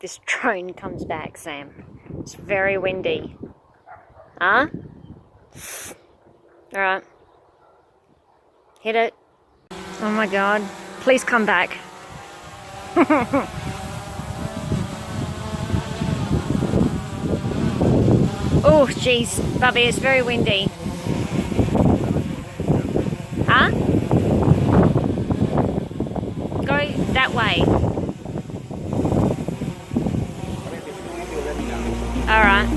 this drone comes back, Sam. It's very windy. Huh? Alright. Hit it. Oh my god. Please come back. Oh, jeez. Bubby, it's very windy. Huh? Go that way. Alright.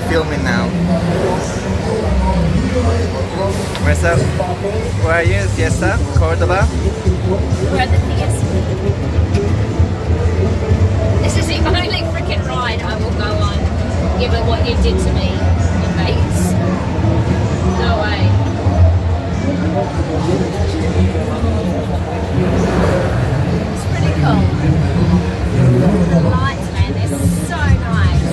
Filming now. Marissa, where are you? Fiesta? Cordoba? We're at the Fiesta. This is the only freaking ride I will go on, given what you did to me in Vegas. No way. It's pretty cool. The lights, man, they're so nice.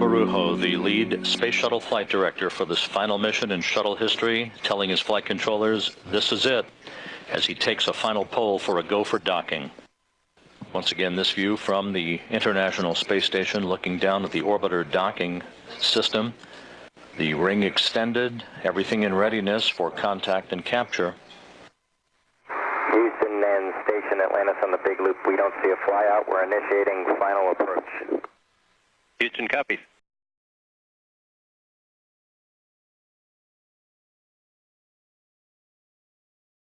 Barujo, the lead space shuttle flight director for this final mission in shuttle history, telling his flight controllers, this is it, as he takes a final pull for a go for docking. Once again, this view from the International Space Station looking down at the orbiter docking system. The ring extended, everything in readiness for contact and capture. Houston and Station Atlantis on the big loop. We don't see a flyout. We're initiating final approach. Houston, copy.